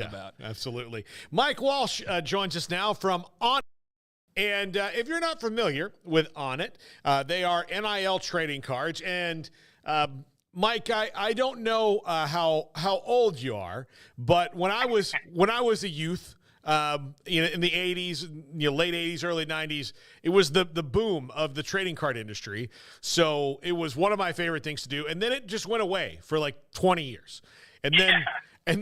about. Absolutely. Mike Walsh joins us now from ONIT. And if you're not familiar with ONIT, they are NIL trading cards. And Mike, I don't know how old you are, but when I was a youth, in the 80s, late 80s, early 90s, it was the boom of the trading card industry. So it was one of my favorite things to do. And then it just went away for like 20 years. And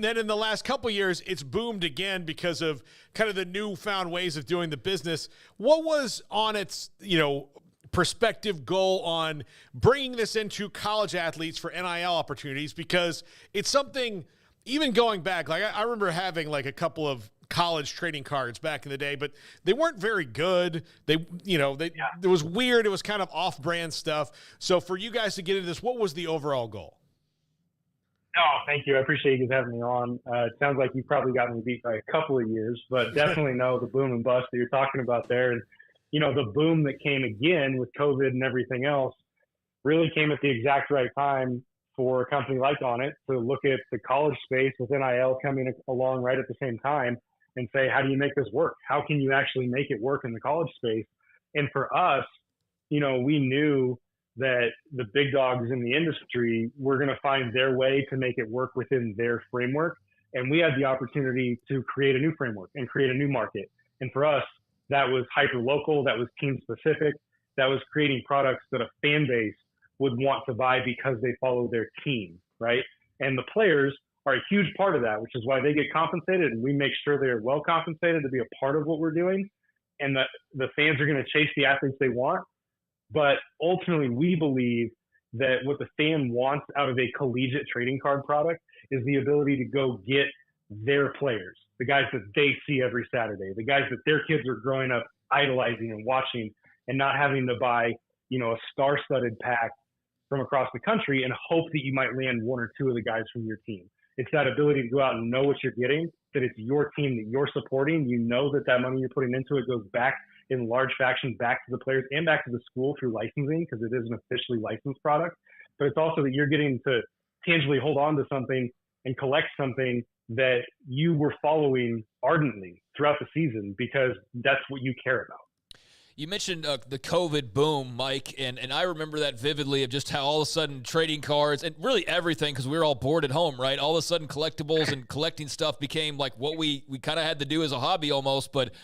then in the last couple of years, it's boomed again because of kind of the newfound ways of doing the business. What was ONIT's, perspective goal on bringing this into college athletes for NIL opportunities? Because it's something, even going back, like I remember having like a couple of college trading cards back in the day, but they weren't very good. It was weird. It was kind of off-brand stuff. So for you guys to get into this, what was the overall goal? Oh, thank you. I appreciate you guys having me on. It sounds like you probably got me beat by a couple of years, but definitely know the boom and bust that you're talking about there. And, the boom that came again with COVID and everything else really came at the exact right time for a company like ONIT to look at the college space with NIL coming along right at the same time and say, how do you make this work? How can you actually make it work in the college space? And for us, we knew that the big dogs in the industry were going to find their way to make it work within their framework. And we had the opportunity to create a new framework and create a new market. And for us, that was hyper local, that was team specific, that was creating products that a fan base would want to buy because they follow their team, right? And the players are a huge part of that, which is why they get compensated, and we make sure they're well compensated to be a part of what we're doing. And the fans are going to chase the athletes they want. But ultimately, we believe that what the fan wants out of a collegiate trading card product is the ability to go get their players, the guys that they see every Saturday, the guys that their kids are growing up idolizing and watching, and not having to buy, a star-studded pack from across the country and hope that you might land one or two of the guys from your team. It's that ability to go out and know what you're getting, that it's your team that you're supporting. You know that money you're putting into it goes back in large fraction back to the players and back to the school through licensing, because it is an officially licensed product. But it's also that you're getting to tangibly hold on to something and collect something that you were following ardently throughout the season because that's what you care about. You mentioned the COVID boom, Mike, and I remember that vividly of just how all of a sudden trading cards and really everything, because we were all bored at home, right? All of a sudden collectibles and collecting stuff became like what we kind of had to do as a hobby almost. But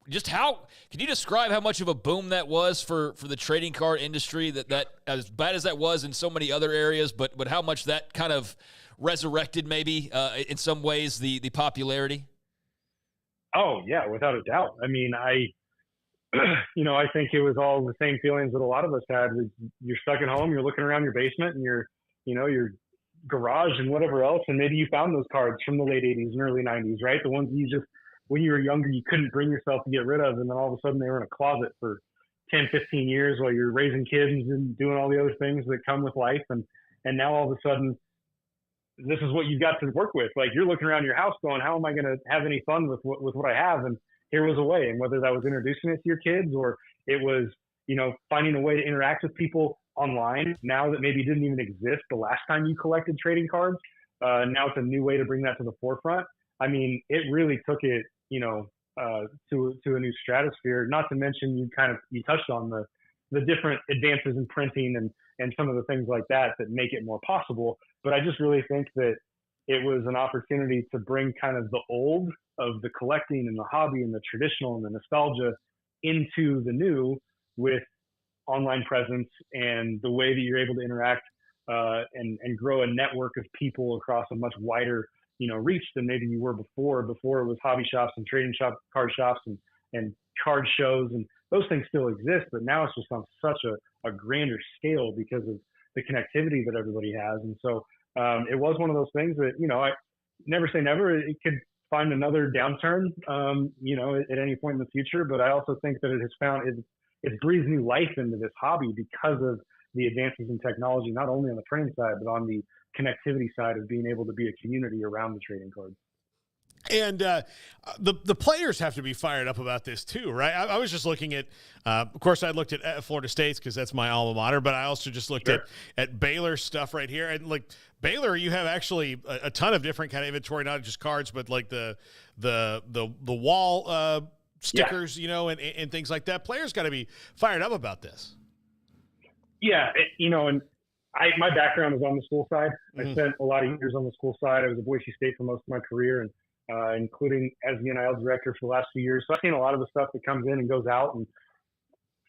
just how can you describe how much of a boom that was for the trading card industry, that as bad as that was in so many other areas, but how much that kind of resurrected maybe in some ways the popularity? Oh, yeah, without a doubt. I mean, I think it was all the same feelings that a lot of us had. You're stuck at home, you're looking around your basement and your garage and whatever else, and maybe you found those cards from the late 80s and early 90s, right? The ones you just, when you were younger, you couldn't bring yourself to get rid of, and then all of a sudden they were in a closet for 10, 15 years while you're raising kids and doing all the other things that come with life. And now all of a sudden, this is what you've got to work with. Like, you're looking around your house going, how am I going to have any fun with what I have? And here was a way. And whether that was introducing it to your kids, or it was, finding a way to interact with people online now that maybe didn't even exist the last time you collected trading cards. Now it's a new way to bring that to the forefront. I mean, it really took it, to a new stratosphere. Not to mention, you touched on the different advances in printing and some of the things like that make it more possible. But I just really think that it was an opportunity to bring kind of the old of the collecting and the hobby and the traditional and the nostalgia into the new with online presence and the way that you're able to interact and grow a network of people across a much wider reach than maybe you were before. Before, it was hobby shops and card shops and card shows, and those things still exist, but now it's just on such a grander scale because of the connectivity that everybody has. And so it was one of those things that, I never say never. It could find another downturn, at any point in the future. But I also think that it has found it's breathed new life into this hobby because of the advances in technology, not only on the printing side, but on the connectivity side of being able to be a community around the trading cards. And the players have to be fired up about this too, right? I was just looking at, of course, I looked at Florida State's because that's my alma mater, but I also just looked at Baylor's stuff right here. And like Baylor, you have actually a ton of different kind of inventory, not just cards, but like the wall stickers, and things like that. Players got to be fired up about this. Yeah, and my background is on the school side. I spent a lot of years on the school side. I was at Boise State for most of my career, and including as the NIL director for the last few years. So I've seen a lot of the stuff that comes in and goes out, and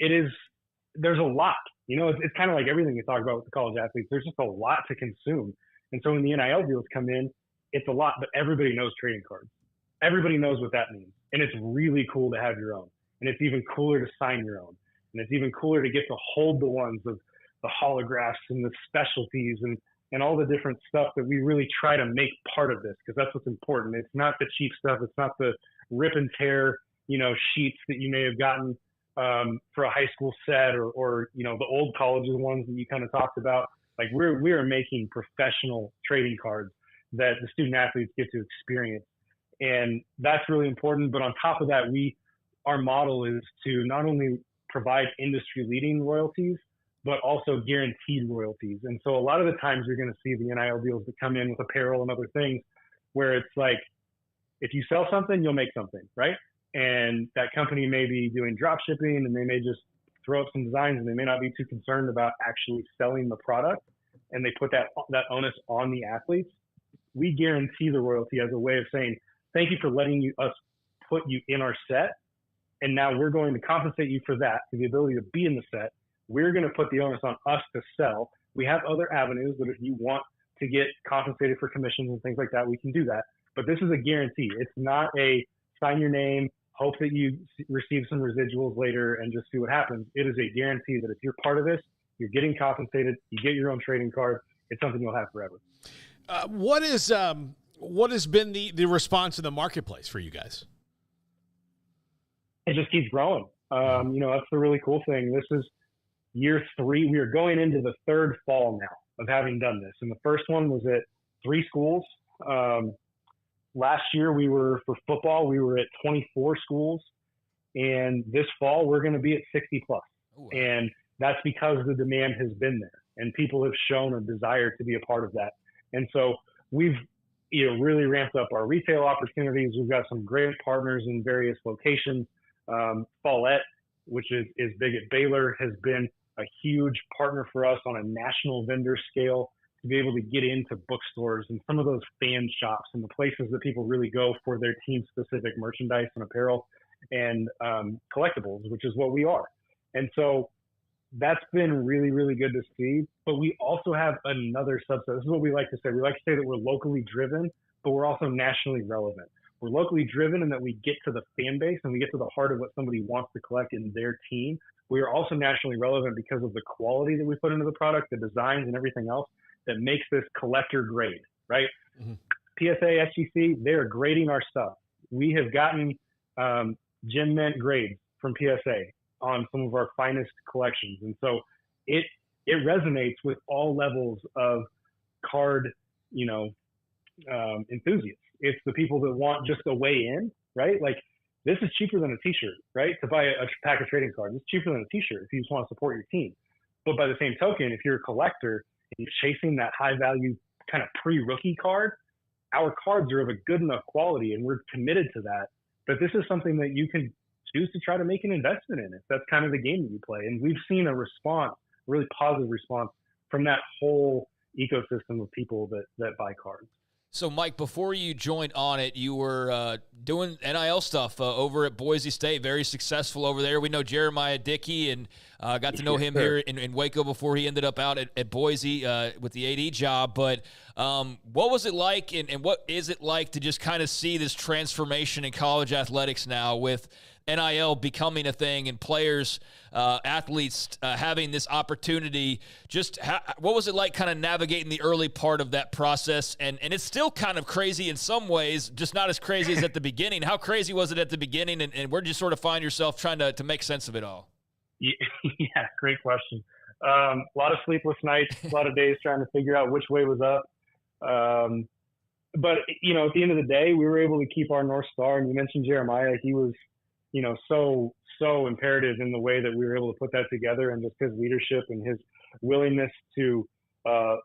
there's a lot. It's kind of like everything you talk about with the college athletes. There's just a lot to consume. And so when the NIL deals come in, it's a lot, but everybody knows trading cards. Everybody knows what that means. And it's really cool to have your own. And it's even cooler to sign your own. And it's even cooler to get to hold the ones of the holographs and the specialties and all the different stuff that we really try to make part of this, because that's what's important. It's not the cheap stuff. It's not the rip and tear, sheets that you may have gotten for a high school set or the old colleges ones that you kind of talked about. Like we are making professional trading cards that the student athletes get to experience. And that's really important. But on top of that, our model is to not only provide industry leading royalties, but also guaranteed royalties. And so a lot of the times you're going to see the NIL deals that come in with apparel and other things where it's like, if you sell something, you'll make something, right? And that company may be doing drop shipping and they may just throw up some designs and they may not be too concerned about actually selling the product. And they put that onus on the athletes. We guarantee the royalty as a way of saying, thank you for letting us put you in our set. And now we're going to compensate you for that, for the ability to be in the set. We're going to put the onus on us to sell. We have other avenues that if you want to get compensated for commissions and things like that, we can do that. But this is a guarantee. It's not a sign your name, hope that you receive some residuals later and just see what happens. It is a guarantee that if you're part of this, you're getting compensated, you get your own trading card. It's something you'll have forever. What has been the response in the marketplace for you guys? It just keeps growing. That's the really cool thing. This is year 3. We are going into the 3rd fall now of having done this. And the first one was at 3 schools. Last year for football, we were at 24 schools. And this fall, we're going to be at 60 plus. Ooh. And that's because the demand has been there and people have shown a desire to be a part of that. And so we've really ramped up our retail opportunities. We've got some great partners in various locations. Follett, which is big at Baylor, has been a huge partner for us on a national vendor scale to be able to get into bookstores and some of those fan shops and the places that people really go for their team specific merchandise and apparel and collectibles, which is what we are. And so that's been really, really good to see. But we also have another subset. This is what we like to say. We like to say that we're locally driven, but we're also nationally relevant. We're locally driven in that we get to the fan base and we get to the heart of what somebody wants to collect in their team. We are also nationally relevant because of the quality that we put into the product, the designs and everything else that makes this collector grade, right? Mm-hmm. PSA, SGC, they're grading our stuff. We have gotten Gem Mint grades from PSA on some of our finest collections. And so it resonates with all levels of card, enthusiasts. It's the people that want just a way in, right? Like this is cheaper than a t-shirt, right? To buy a pack of trading cards, it's cheaper than a t-shirt if you just want to support your team. But by the same token, if you're a collector and you're chasing that high value kind of pre-rookie card, our cards are of a good enough quality and we're committed to that. But this is something that you can choose to try to make an investment in if that's kind of the game that you play. And we've seen a response, a really positive response from that whole ecosystem of people that buy cards. So, Mike, before you joined ONIT, you were doing NIL stuff over at Boise State, very successful over there. We know Jeremiah Dickey and got to know him here in Waco before he ended up out at Boise with the AD job. But what was it like and what is it like to just kind of see this transformation in college athletics now with NIL becoming a thing and players, athletes having this opportunity? What was it like kind of navigating the early part of that process? And it's still kind of crazy in some ways, just not as crazy as at the beginning. How crazy was it at the beginning, and where did you sort of find yourself trying to make sense of it all? Yeah, great question. A lot of sleepless nights, a lot of days trying to figure out which way was up. but at the end of the day, we were able to keep our North Star. And you mentioned Jeremiah; he was, so imperative in the way that we were able to put that together, and just his leadership and his willingness to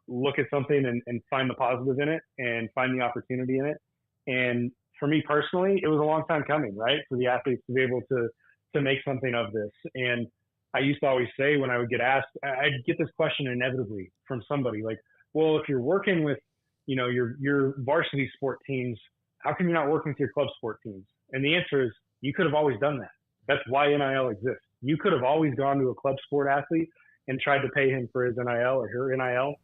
look at something and find the positive in it and find the opportunity in it. And for me personally, it was a long time coming, right? For the athletes to be able to make something of this. And I used to always say, when I would get asked, I'd get this question inevitably from somebody like, well, if you're working with, your varsity sport teams, how come you're not working with your club sport teams? And the answer is, you could have always done that. That's why NIL exists. You could have always gone to a club sport athlete and tried to pay him for his NIL or her NIL,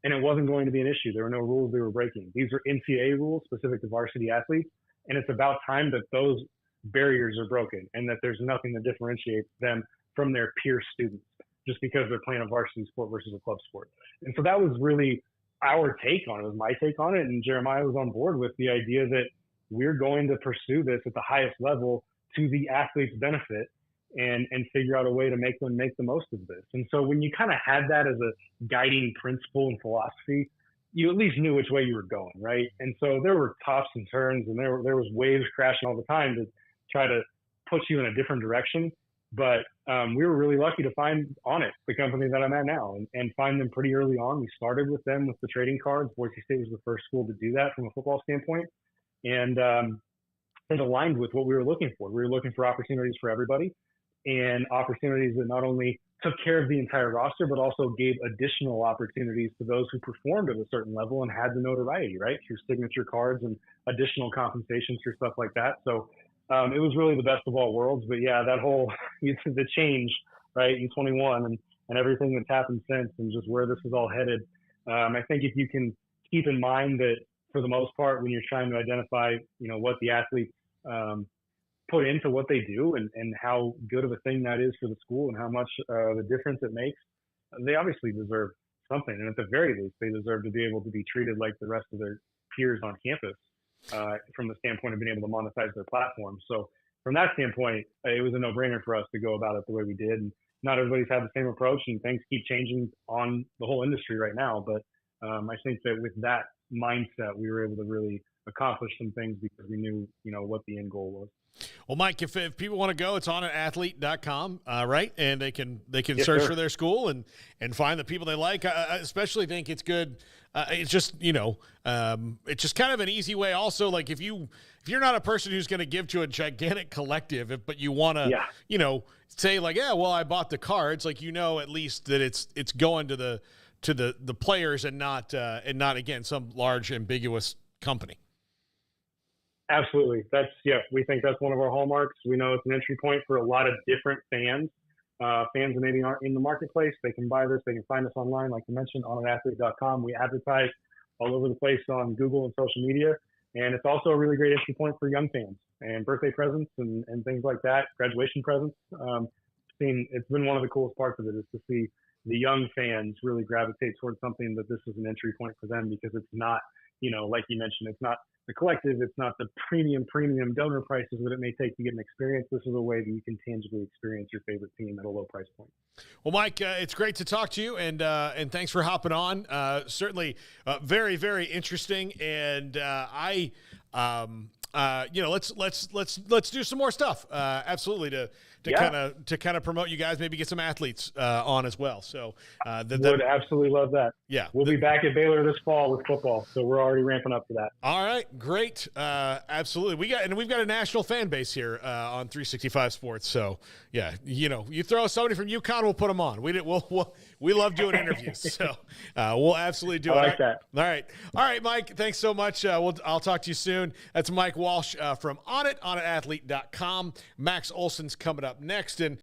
and it wasn't going to be an issue. There were no rules they were breaking. These are NCAA rules specific to varsity athletes, and it's about time that those barriers are broken and that there's nothing that differentiates them from their peer students just because they're playing a varsity sport versus a club sport. And so that was really our take on it. It was my take on it, and Jeremiah was on board with the idea that we're going to pursue this at the highest level to the athlete's benefit and figure out a way to make them make the most of this. And so when you kind of had that as a guiding principle and philosophy, you at least knew which way you were going, right? And so there were tops and turns, and there was waves crashing all the time to try to push you in a different direction. But we were really lucky to find ONIT, the company that I'm at now, and find them pretty early on. We started with them with the trading cards. Boise State was the first school to do that from a football standpoint. And it aligned with what we were looking for. We were looking for opportunities for everybody, and opportunities that not only took care of the entire roster, but also gave additional opportunities to those who performed at a certain level and had the notoriety, right? Through signature cards and additional compensations for stuff like that. So it was really the best of all worlds. But yeah, that whole, the change, right, in 21 and everything that's happened since and just where this is all headed. I think if you can keep in mind that for the most part, when you're trying to identify, what the athletes put into what they do and how good of a thing that is for the school and how much the difference it makes, they obviously deserve something. And at the very least, they deserve to be able to be treated like the rest of their peers on campus from the standpoint of being able to monetize their platform. So from that standpoint, it was a no-brainer for us to go about it the way we did. And not everybody's had the same approach, and things keep changing on the whole industry right now. But I think that with that mindset, we were able to really accomplish some things because we knew, what the end goal was. Well, Mike, if people want to go, it's on at athlete.com, right? And they can Yes, search sir. for their school and find the people they like. I especially think it's good. It's just, it's just kind of an easy way. Also, like if you're not a person who's going to give to a gigantic collective, but you want to, say like, yeah, well, I bought the cards, like, at least that it's going to the players and not again, some large ambiguous company. Absolutely. We think that's one of our hallmarks. We know it's an entry point for a lot of different fans. Fans that maybe aren't in the marketplace, they can buy this. They can find us online, like you mentioned, on athlete.com. We advertise all over the place on Google and social media. And it's also a really great entry point for young fans and birthday presents and things like that, graduation presents. It's been one of the coolest parts of it is to see the young fans really gravitate towards something that this is an entry point for them, because it's not, like you mentioned, it's not the collective, it's not the premium donor prices that it may take to get an experience. This is a way that you can tangibly experience your favorite team at a low price point. Well, Mike, it's great to talk to you, and thanks for hopping on. Certainly, very, very interesting, and let's do some more stuff. Absolutely, to kind of promote you guys, maybe get some athletes on as well. So would absolutely love that. Yeah, we'll be back at Baylor this fall with football, so we're already ramping up for that. All right, great. Absolutely, we've got a national fan base here on 365 Sports. So yeah, you throw somebody from UConn, we'll put them on. We love doing interviews, so we'll absolutely do it. I like that. All right, Mike. Thanks so much. I'll talk to you soon. That's Mike Walsh from ONIT, ONITathlete.com. Max Olson's coming up next, and